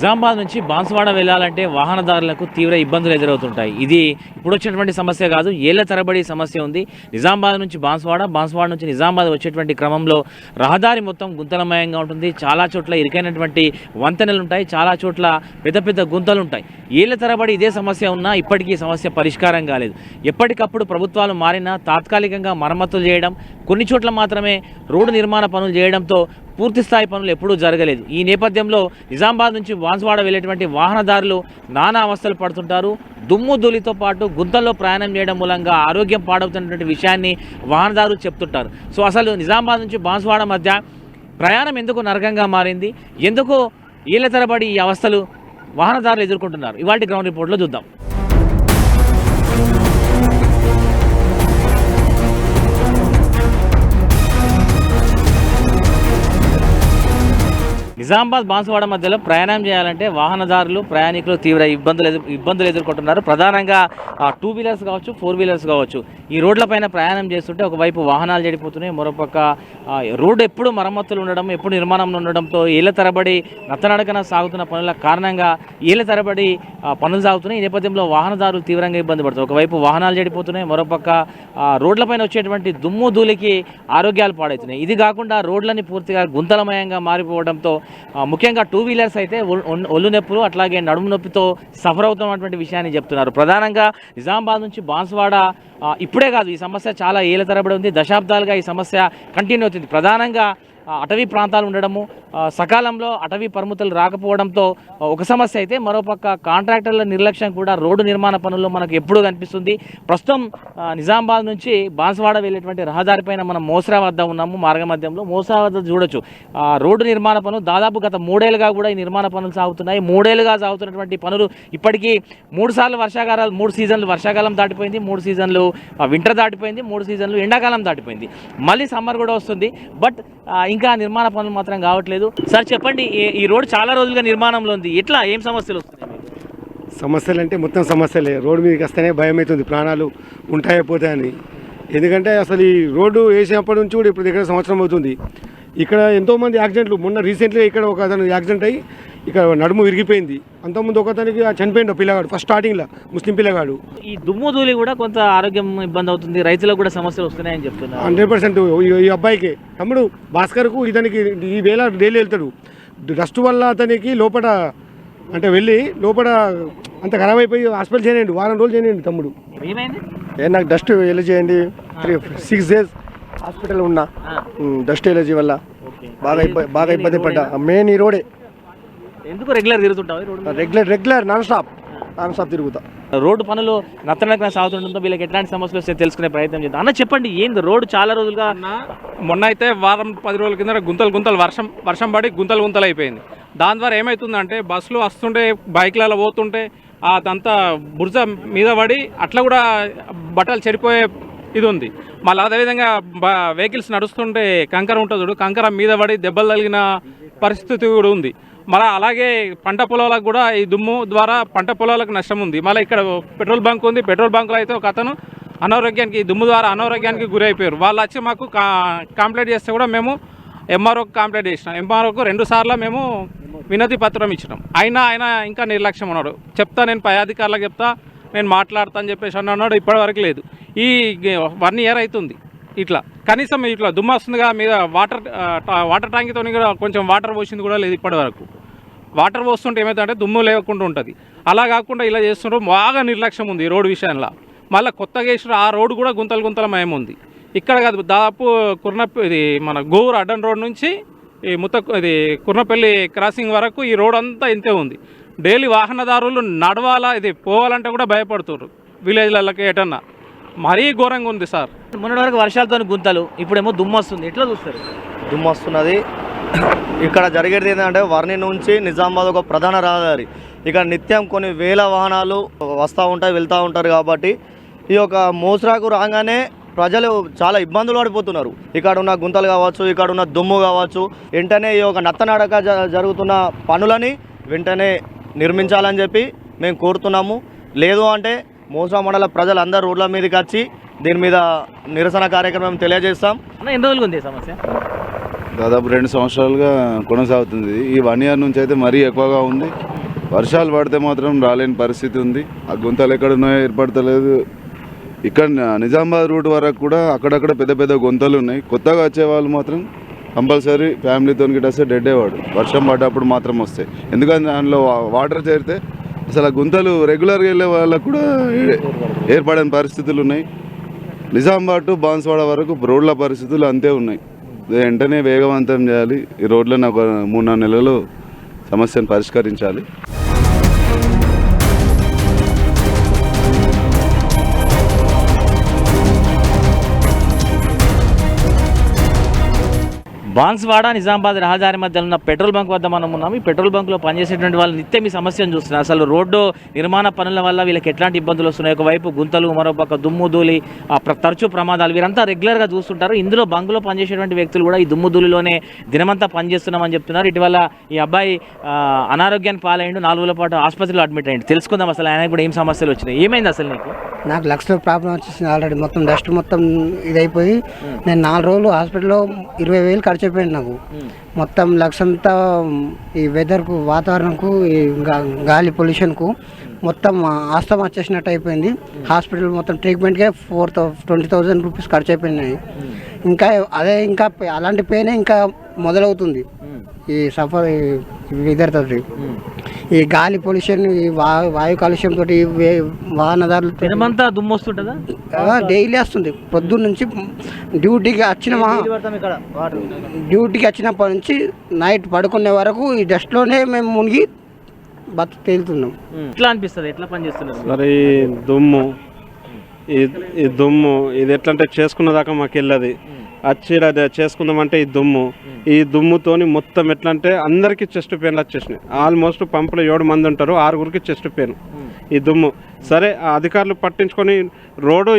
నిజామాబాద్ నుంచి బాన్సువాడ వెళ్ళాలంటే వాహనదారులకు తీవ్ర ఇబ్బందులు ఎదురవుతుంటాయి. ఇది ఇప్పుడు వచ్చేటువంటి సమస్య కాదు, ఏళ్ల తరబడి సమస్య ఉంది. నిజామాబాద్ నుంచి బాన్సువాడ నుంచి నిజామాబాద్ వచ్చేటువంటి క్రమంలో రహదారి మొత్తం గుంతలమయంగా ఉంటుంది. చాలా చోట్ల ఇరుకైనటువంటి వంతెనలు ఉంటాయి, చాలా చోట్ల పెద్ద పెద్ద గుంతలు ఉంటాయి. ఏళ్ల తరబడి ఇదే సమస్య ఉన్నా ఇప్పటికీ సమస్య పరిష్కారం కాలేదు. ఎప్పటికప్పుడు ప్రభుత్వాలు మారినా తాత్కాలికంగా మరమ్మతులు చేయడం, కొన్ని చోట్ల మాత్రమే రోడ్డు నిర్మాణ పనులు చేయడంతో పూర్తి స్థాయి పనులు ఎప్పుడూ జరగలేదు. ఈ నేపథ్యంలో నిజామాబాద్ నుంచి బాన్సువాడ వెళ్ళేటువంటి వాహనదారులు నానా అవస్థలు పడుతుంటారు. దుమ్ము ధూళితో పాటు గుంతల్లో ప్రయాణం చేయడం మూలంగా ఆరోగ్యం పాడవుతున్నటువంటి విషయాన్ని వాహనదారులు చెప్తుంటారు. సో అసలు నిజామాబాద్ నుంచి బాన్సువాడ మధ్య ప్రయాణం ఎందుకు నరకంగా మారింది, ఎందుకు ఏళ్ల తరబడి ఈ అవస్థలు వాహనదారులు ఎదుర్కొంటున్నారు, ఇవాల్టి గ్రౌండ్ రిపోర్ట్లో చూద్దాం. నిజామాబాద్ బాన్సువాడ మధ్యలో ప్రయాణం చేయాలంటే వాహనదారులు ప్రయాణికులు తీవ్ర ఇబ్బందులు ఎదుర్కొంటున్నారు. ప్రధానంగా 2 వీలర్స్ కావచ్చు, 4 వీలర్స్ కావచ్చు, ఈ రోడ్లపైన ప్రయాణం చేస్తుంటే ఒకవైపు వాహనాలు చెడిపోతున్నాయి, మరోపక్క రోడ్డు ఎప్పుడు మరమ్మతులు ఉండడం, ఎప్పుడు నిర్మాణంలో ఉండడంతో ఏళ్ల తరబడి నత్తనడకన సాగుతున్న పనుల కారణంగా ఏళ్ల తరబడి పనులు సాగుతున్నాయి. ఈ నేపథ్యంలో వాహనదారులు తీవ్రంగా ఇబ్బంది పడుతున్నారు. ఒకవైపు వాహనాలు చెడిపోతున్నాయి, మరోపక్క రోడ్లపైన వచ్చేటువంటి దుమ్ము ధూళికి ఆరోగ్యాలు పాడవుతున్నాయి. ఇది కాకుండా రోడ్లని పూర్తిగా గుంతలమయంగా మారిపోవడంతో ముఖ్యంగా 2 వీలర్స్ అయితే ఒళ్ళు నొప్పులు అట్లాగే నడుము నొప్పితో సఫర్ అవుతున్నటువంటి విషయాన్ని చెప్తున్నారు. ప్రధానంగా నిజామాబాద్ నుంచి బాన్సువాడ ఇప్పుడే కాదు, ఈ సమస్య చాలా ఏళ్ల తరబడి ఉంది. దశాబ్దాలుగా ఈ సమస్య కంటిన్యూ అవుతుంది. ప్రధానంగా అటవీ ప్రాంతాలు ఉండడము, సకాలంలో అటవీ పరిమితులు రాకపోవడంతో ఒక సమస్య అయితే, మరోపక్క కాంట్రాక్టర్ల నిర్లక్ష్యం కూడా రోడ్డు నిర్మాణ పనుల్లో మనకు ఎప్పుడూ కనిపిస్తుంది. ప్రస్తుతం నిజామాబాద్ నుంచి బాన్సువాడ వెళ్ళేటువంటి రహదారిపైన మనం మోసరా వద్ద ఉన్నాము. మార్గ మధ్యంలో మోసరా వద్ద చూడొచ్చు రోడ్డు నిర్మాణ పనులు దాదాపు గత 3 ఏళ్ళుగా కూడా ఈ నిర్మాణ పనులు సాగుతున్నాయి. 3 ఏళ్ళుగా సాగుతున్నటువంటి పనులు ఇప్పటికీ 3 సార్లు వర్షాకాలాలు, 3 సీజన్లు వర్షాకాలం దాటిపోయింది, 3 సీజన్లు వింటర్ దాటిపోయింది, 3 సీజన్లు ఎండాకాలం దాటిపోయింది, మళ్ళీ సమ్మర్ కూడా వస్తుంది. బట్ ఇంకా నిర్మాణ పనులు మాత్రం కావట్లేదు. సార్ చెప్పండి, ఈ రోడ్డు చాలా రోజులుగా నిర్మాణంలో ఉంది, ఎట్లా ఏం సమస్యలు వస్తున్నాయి? సమస్యలు అంటే మొత్తం సమస్యలే. రోడ్డు మీదకి వస్తేనే భయం అవుతుంది, ప్రాణాలు ఉంటాయో పోతాయని. ఎందుకంటే అసలు ఈ రోడ్డు వేసినప్పటి నుంచి కూడా ఇప్పుడు దగ్గర సంవత్సరం అవుతుంది. ఇక్కడ ఎంతోమంది యాక్సిడెంట్లు, మొన్న రీసెంట్గా ఇక్కడ ఒక అతను యాక్సిడెంట్ అయ్యి ఇక్కడ నడుము విరిగిపోయింది. అంతకుముందు ఒకతనికి చనిపోయిండు పిల్లగాడు, ఫస్ట్ స్టార్టింగ్లో ముస్లిం పిల్లగాడు. ఈ దుమ్ము ధూళి కూడా కొంత ఆరోగ్యం ఇబ్బంది అవుతుంది, రైతులకు కూడా సమస్యలు వస్తున్నాయని చెప్తున్నారు. 100% ఈ అబ్బాయికి తమ్ముడు భాస్కర్కు ఇతనికి ఈ వేళ డైలీ వెళ్తాడు. డస్ట్ వల్ల అతనికి లోపల అంటే వెళ్ళి లోపల అంత ఖరాబ్ అయిపోయి హాస్పిటల్ చేయనండి, వారం రోజులు చేయనండి తమ్ముడు. ఏమైంది? నాకు డస్ట్ ఎలర్జీ అయింది, 6 days హాస్పిటల్ ఉన్నా. డస్ట్ ఎలర్జీ వల్ల బాగా ఇబ్బంది పడ్డా. మెయిన్ ఈ రోడే. ఎందుకు రెగ్యులర్ తిరుగుతుంటావు? రెగ్యులర్ నాన్ స్టాప్ తిరుగుతా. రోడ్డు పనులు నత్తనడకన సాగుతుండడంతో వీళ్ళకి ఎట్లాంటి సమస్యలు వస్తే తెలుసుకునే ప్రయత్నం చేద్దాం. అన్న చెప్పండి, ఏంది రోడ్డు చాలా రోజులుగా? మొన్న అయితే వారం 10 రోజుల కింద గుంతలు వర్షం పడి గుంతలు అయిపోయింది. దాని ద్వారా ఏమవుతుందంటే బస్సులు వస్తుంటే, బైక్లలో పోతుంటే అదంతా బురద మీద పడి అట్లా కూడా బట్టలు చెడిపోయే ఇది ఉంది. మళ్ళీ అదేవిధంగా వెహికల్స్ నడుస్తుంటే కంకర ఉంటుంది చూడు, కంకర మీద పడి దెబ్బలు తగిలిన పరిస్థితి కూడా ఉంది. మళ్ళీ అలాగే పంట పొలాలకు కూడా ఈ దుమ్ము ద్వారా పంట పొలాలకు నష్టం ఉంది. మళ్ళీ ఇక్కడ పెట్రోల్ బంక్ ఉంది, పెట్రోల్ బంకులో అయితే ఒక అతను దుమ్ము ద్వారా అనారోగ్యానికి గురైపోయారు. వాళ్ళు వచ్చి మాకు కంప్లైంట్ చేస్తే కూడా మేము ఎంఆర్ఓకి కంప్లైంట్ చేసినాం. ఎంఆర్ఓకు 2 సార్లు మేము వినతి పత్రం ఇచ్చినాం. ఆయన ఇంకా నిర్లక్ష్యం ఉన్నాడు. నేను పై అధికారులకు చెప్తా, నేను మాట్లాడతా అని చెప్పేసి అన్నాడు. ఇప్పటివరకు లేదు. ఈ 1 year అవుతుంది. ఇట్లా కనీసం ఇట్లా దుమ్ము వస్తుందిగా మీద వాటర్ ట్యాంక్తో కూడా కొంచెం వాటర్ పోసింది కూడా లేదు ఇప్పటి వరకు. వాటర్ పోస్తుంటే ఏమవుతుందంటే దుమ్ము లేకుండా ఉంటుంది. అలా కాకుండా ఇలా చేస్తుండ్రు, బాగా నిర్లక్ష్యం ఉంది ఈ రోడ్డు విషయంలో. మళ్ళీ కొత్తగా వేసిన ఆ రోడ్డు కూడా గుంతలమయం ఉంది. ఇక్కడ కాదు, దాదాపు ఇది మన గోవూరు అడ్డం రోడ్ నుంచి ఈ ఇది కుర్నపల్లి క్రాసింగ్ వరకు ఈ రోడ్ అంతా ఇంతే ఉంది. డైలీ వాహనదారులు నడవాలా, ఇది పోవాలంటే కూడా భయపడుతున్నారు విలేజ్లకి. ఎటన్నా మరీ ఘోరంగా ఉంది సార్. మొన్నటి వరకు వర్షాలతో గుంతలు, ఇప్పుడేమో దుమ్ము వస్తుంది, ఎట్లా చూస్తారు? దుమ్ము వస్తున్నది. ఇక్కడ జరిగేది ఏంటంటే వర్ణి నుంచి నిజామాబాద్ ఒక ప్రధాన రహదారి. ఇక్కడ నిత్యం కొన్ని వేల వాహనాలు వస్తూ ఉంటాయి, వెళ్తూ ఉంటారు. కాబట్టి ఈ యొక్క మోసరాకు రాగానే ప్రజలు చాలా ఇబ్బందులు పడిపోతున్నారు. ఇక్కడ ఉన్న గుంతలు కావచ్చు, ఇక్కడ ఉన్న దుమ్ము కావచ్చు, వెంటనే ఈ యొక్క నత్తనడక జరుగుతున్న పనులని వెంటనే నిర్మించాలని చెప్పి మేము కోరుతున్నాము. లేదు అంటే మోసరా మండల ప్రజలందరూ రోడ్ల మీదకి వచ్చి దీని మీద నిరసన కార్యక్రమం తెలియజేస్తాం. ఎన్ని రోజులుగా ఉంది సమస్య? దాదాపు 2 సంవత్సరాలుగా కొనసాగుతుంది. ఈ 1 ఇయర్ నుంచి అయితే మరీ ఎక్కువగా ఉంది. వర్షాలు పడితే మాత్రం రాలేని పరిస్థితి ఉంది. ఆ గుంతలు ఎక్కడున్నాయో ఏర్పడతలేదు. ఇక్కడ నిజామాబాద్ రూట్ వరకు కూడా అక్కడక్కడ పెద్ద పెద్ద గుంతలు ఉన్నాయి. కొత్తగా వచ్చే వాళ్ళు మాత్రం కంపల్సరీ ఫ్యామిలీతో గిట్ట వస్తే డెడ్డేవాడు. వర్షం పడ్డప్పుడు మాత్రం వస్తాయి. ఎందుకంటే దానిలో వాటర్ చేరితే అసలు ఆ గుంతలు రెగ్యులర్గా వెళ్ళే వాళ్ళకు కూడా ఏర్పడని పరిస్థితులు ఉన్నాయి. నిజామాబాద్ టు బాన్స్వాడ వరకు రోడ్ల పరిస్థితులు అంతే ఉన్నాయి. వెంటనే వేగవంతం చేయాలి. ఈ రోడ్లను ఒక 3-4 నెలలు సమస్యను పరిష్కరించాలి. బాన్స్వాడ నిజామాబాద్ రహదారి మధ్యలో ఉన్న పెట్రోల్ బంక్ వద్ద మనం ఉన్నాం. ఈ పెట్రోల్ బంక్లో పనిచేసేటువంటి వాళ్ళు నిత్యం ఈ సమస్యను చూస్తున్నారు. అసలు రోడ్డు నిర్మాణ పనుల వల్ల వీళ్ళకి ఎట్లాంటి ఇబ్బందులు వస్తున్నాయి. ఒకవైపు గుంతలు, మరోపక్క దుమ్ము ధూళి, తరచూ ప్రమాదాలు వీరంతా రెగ్యులర్గా చూస్తుంటారు. ఇందులో బంకులో పనిచేసేటువంటి వ్యక్తులు కూడా ఈ దుమ్ము ధూళిలోనే దినమంతా పనిచేస్తున్నామని చెప్తున్నారు. ఇటీవల ఈ అబ్బాయి అనారోగ్యానికి పాలైండు. 4 రోజుల పాటు ఆసుపత్రిలో అడ్మిట్ అయ్యింది. తెలుసుకుందాం అసలు ఆయనకు కూడా ఏం సమస్యలు వచ్చినాయి, ఏమైంది అసలు నీకు? నాకు లక్ష్లో ప్రాబ్లం వచ్చేసింది. ఆల్రెడీ మొత్తం డస్ట్ మొత్తం ఇదైపోయి నేను 4 రోజులు హాస్పిటల్లో 20,000 ఖర్చు అయిపోయింది. నాకు మొత్తం లక్ష అంతా ఈ వెదర్కు, వాతావరణంకు, ఈ గాలి పొల్యూషన్కు మొత్తం ఆస్తమా వచ్చేసినట్టు అయిపోయింది. హాస్పిటల్ మొత్తం ట్రీట్మెంట్కే 20,000 రూపీస్ ఖర్చు అయిపోయినాయి. ఇంకా అదే ఇంకా అలాంటి పెయిన్ ఇంకా మొదలవుతుంది. ఈ సఫర్ వెదర్తో, ఈ గాలి పొల్యూషన్, ఈ వాయు కాలుష్యంతో వాహనదారులు దినమంతా దుమ్ము వస్తుంటుందా? డైలీ వస్తుంది. పొద్దున్న నుంచి డ్యూటీకి వచ్చినప్పటి నుంచి నైట్ పడుకునే వరకు ఈ డస్ట్లోనే మేము మునిగి తేలుతున్నాం. ఎట్లా అనిపిస్తుంది? ఎట్లా పని చేస్తున్నారు? మరి ఈ దుమ్ము ఇది ఎట్లా అంటే చేసుకున్న దాకా మాకు వెళ్ళదు. వచ్చి చేసుకుందామంటే ఈ దుమ్ముతోని మొత్తం ఎట్లా అంటే అందరికీ చెస్ట్ పెయిన్లు వచ్చేసినాయి. ఆల్మోస్ట్ పంపులో 7 మంది ఉంటారు, 6గురికి చెస్ట్ పెయిన్ ఈ దుమ్ము. సరే ఆ అధికారులు పట్టించుకొని రోడ్డు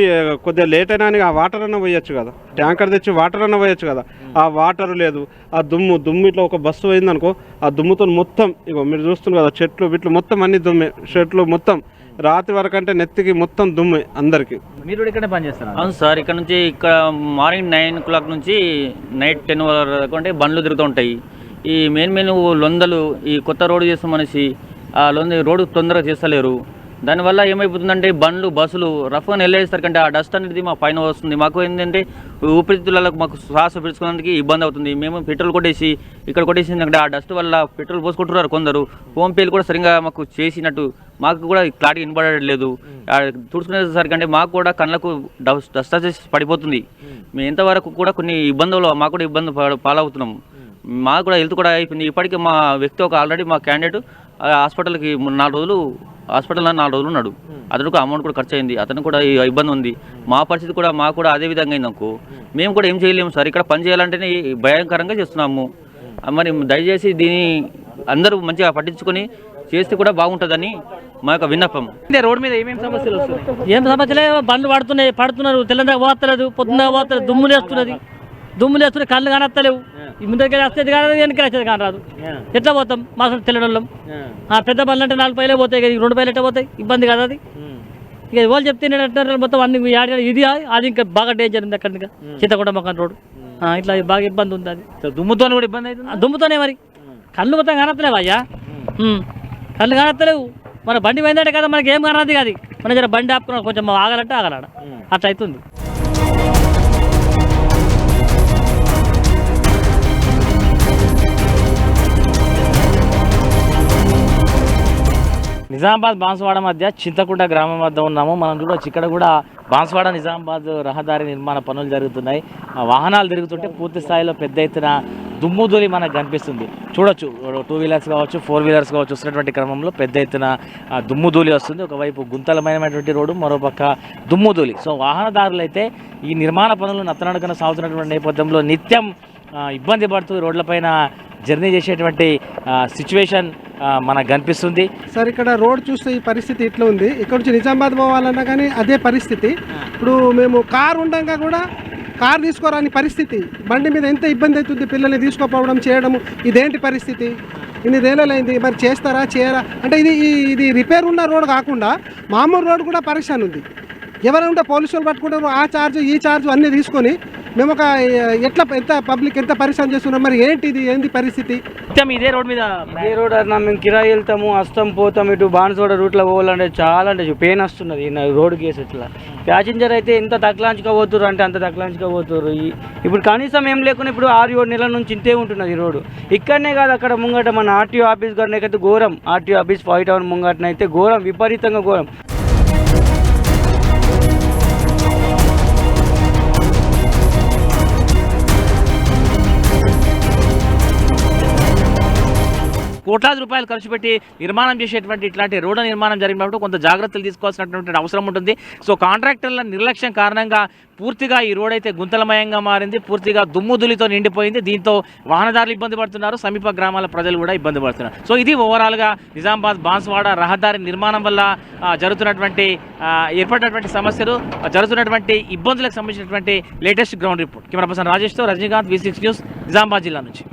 కొద్దిగా లేట్ అయినా ఆ వాటర్ అన్న పోయొచ్చు కదా, ట్యాంకర్ తెచ్చి వాటర్ అన్న పోయొచ్చు కదా. ఆ వాటర్ లేదు. ఆ దుమ్ము ఇట్లా ఒక బస్సు పోయిందనుకో, ఆ దుమ్ముతో మొత్తం ఇగో మీరు చూస్తున్నారు కదా, చెట్లు బిట్లు మొత్తం అన్ని దుమ్మే. చెట్లు మొత్తం రాత్రి వరకు అంటే నెత్తికి మొత్తం దుమ్మే అందరికి. మీరు ఇక్కడే పని చేస్తారు? అవును సార్, ఇక్కడ మార్నింగ్ 9 o'clock నుంచి నైట్ 10 వరకు అంటే బండ్లు తిరుగుతూ ఉంటాయి. ఈ మెయిన్ లొందలు, ఈ కొత్త రోడ్డు చేస్తాం మనిషి ఆ రోడ్డు తొందరగా చేస్తలేరు. దానివల్ల ఏమైపోతుందంటే బండ్లు, బస్సులు రఫ్గా వెళ్ళేసరికంటే ఆ డస్ట్ అనేది మా పైన వస్తుంది. మాకు ఏంటంటే ఊపిరితిత్తులకు మాకు శ్వాస పీల్చుకోవడానికి ఇబ్బంది అవుతుంది. మేము పెట్రోల్ కొట్టేసి ఇక్కడ కొట్టేసిందంటే ఆ డస్ట్ వల్ల పెట్రోల్ పోసుకుంటున్నారు కొందరు. హోమ్ పేలు కూడా సరిగ్గా మాకు చేసినట్టు మాకు కూడా క్లారిటీ వినబడలేదు. తుడుచుకునేసరికంటే మాకు కూడా కళ్ళకు డస్ట్ వచ్చేసి పడిపోతుంది. మేము ఎంతవరకు కూడా కొన్ని ఇబ్బందులు మాకు కూడా ఇబ్బంది పాలవుతున్నాము. మాకు కూడా హెల్త్ కూడా అయిపోయింది. ఇప్పటికీ మా వ్యక్తి ఆల్రెడీ మా క్యాండిడేట్ హాస్పిటల్కి 4 రోజులు హాస్పిటల్లో 4 రోజులు ఉన్నాడు. అతనికి అమౌంట్ కూడా ఖర్చు అయింది. అతను కూడా ఇబ్బంది ఉంది. మా పరిస్థితి కూడా మాకు కూడా అదే విధంగా అయింది అనుకో. మేము కూడా ఏం చేయలేము సార్. ఇక్కడ పని చేయాలంటేనే భయంకరంగా చేస్తున్నాము. మరి దయచేసి దీన్ని అందరూ మంచిగా పట్టించుకొని చేస్తే కూడా బాగుంటుందని మా యొక్క విన్నపం. రోడ్ మీద ఏమేమి సమస్యలు వస్తున్నాయి? ఏం సమస్యలే, బండ్లు పడుతున్నారు, తెల్లందాక పోతలేదు, పొద్దున్న పోతలేదు, దుమ్ము లేస్తున్నాయి, కళ్ళు కానత్తలేవు. ముందరికి వస్తుంది కానీ వెనక్కి వచ్చేది కానీ రాదు. ఎట్లా పోతాం మా తెల్లడం? పెద్ద బండ్లు అంటే 4 పైలే పోతాయి, 2 పైలు ఎట్లా పోతాయి? ఇబ్బంది కదా అది. ఇక వాళ్ళు చెప్తే నేను మొత్తం అన్ని ఇది అది ఇంకా బాగా డేంజర్ ఉంది. అక్కడ ఇంకా చింతకొండ మొక్కన్ రోడ్ ఇట్లా బాగా ఇబ్బంది ఉంది. అది దుమ్ముతో కూడా ఇబ్బంది అవుతుంది. దుమ్ముతోనే మరి కళ్ళు మొత్తం కానత్తలేవు అయ్యా, కళ్ళు కానత్తలేవు. మన బండి పోయిందంటే కదా మనకి ఏం కానది కాదు. మన జర బండి ఆపుకున్నాం, కొంచెం ఆగాలంటే ఆగలాడ, అట్లా అవుతుంది. నిజామాబాద్ బాన్స్వాడ మధ్య చింతకుంట గ్రామం వద్ద ఉన్నాము. మనం చూడవచ్చు ఇక్కడ కూడా బాన్స్వాడ నిజామాబాద్ రహదారి నిర్మాణ పనులు జరుగుతున్నాయి. వాహనాలు తిరుగుతుంటే పూర్తి స్థాయిలో పెద్ద ఎత్తున దుమ్ము ధూళి మనకు కనిపిస్తుంది. చూడొచ్చు 2 వీలర్స్ కావచ్చు, 4 వీలర్స్ కావచ్చు, వస్తున్నటువంటి క్రమంలో పెద్ద ఎత్తున దుమ్ము ధూళి వస్తుంది. ఒకవైపు గుంతలమైనటువంటి రోడ్డు, మరోపక్క దుమ్ము ధూళి. సో వాహనదారులు అయితే ఈ నిర్మాణ పనులు నత్తనడకన సాగుతున్నటువంటి నేపథ్యంలో నిత్యం ఇబ్బంది పడుతూ రోడ్లపైన జర్నీ చేసేటువంటి సిచ్యువేషన్ మనకు కనిపిస్తుంది. సార్ ఇక్కడ రోడ్ చూస్తే ఈ పరిస్థితి ఇట్లా ఉంది. ఇక్కడ నుంచి నిజామాబాద్ పోవాలన్నా కానీ అదే పరిస్థితి. ఇప్పుడు మేము కారు ఉండగా కూడా కారు తీసుకోరాని పరిస్థితి. బండి మీద ఎంత ఇబ్బంది అవుతుంది, పిల్లల్ని తీసుకోపోవడం చేయడము. ఇదేంటి పరిస్థితి? ఇన్ని రేలైంది, మరి చేస్తారా చేయరా అంటే ఇది రిపేర్ ఉన్న రోడ్ కాకుండా మామూలు రోడ్ కూడా పరేషాన్ ఉంది. ఎవరైనా ఉంటే పోలీసులు పట్టుకుంటారు, ఆ ఛార్జ్ ఈ ఛార్జ్ అన్నీ తీసుకొని మేము ఒక ఎట్లా ఎంత పబ్లిక్ ఎంత పరిశ్రమ చేస్తున్నాం, మరి ఏంది పరిస్థితి? నిత్యం ఇదే రోడ్ మీద ఇదే రోడ్ అన్న మేము కిరాయి వెళ్తాము, వస్తాం పోతాం, ఇటు బాన్సోడ రూట్లో పోవాలంటే చాలా అంటే పెయిన్ వస్తున్నది ఈ రోడ్ కేసు. ఇట్లా ప్యాసింజర్ అయితే ఎంత తక్లాంచుకోబోతున్నారు అంటే అంత తక్లాంచుకోబోతున్నారు. ఇప్పుడు కనీసం ఏం లేకుండా ఇప్పుడు 6-7 నెలల నుంచి ఇంతే ఉంటున్నది ఈ రోడ్డు. ఇక్కడనే కాదు, అక్కడ ముంగట మన ఆర్టీఓ ఆఫీస్ గారిని అయితే ఘోరం, ఆర్టీఓ ఆఫీస్ 5 టౌన్ ముంగటనైతే ఘోరం, విపరీతంగా ఘోరం. కోట్లాది రూపాయలు ఖర్చు పెట్టి నిర్మాణం చేసేటువంటి ఇట్లాంటి రోడ్డు నిర్మాణం జరిగినప్పుడు కొంత జాగ్రత్తలు తీసుకోవాల్సినటువంటి అవసరం ఉంటుంది. సో కాంట్రాక్టర్ల నిర్లక్ష్యం కారణంగా పూర్తిగా ఈ రోడ్ అయితే గుంతలమయంగా మారింది, పూర్తిగా దుమ్ముధులితో నిండిపోయింది. దీంతో వాహనదారులు ఇబ్బంది పడుతున్నారు, సమీప గ్రామాల ప్రజలు కూడా ఇబ్బంది పడుతున్నారు. సో ఇది ఓవరాల్గా నిజామాబాద్ బాన్స్వాడ రహదారి నిర్మాణం వల్ల ఏర్పడినటువంటి సమస్యలు, జరుగుతున్నటువంటి ఇబ్బందులకు సంబంధించినటువంటి latest ground report. Camera person రాజేష్తో రజనీకాంత్, V6 న్యూస్, నిజామాబాద్ జిల్లా నుంచి.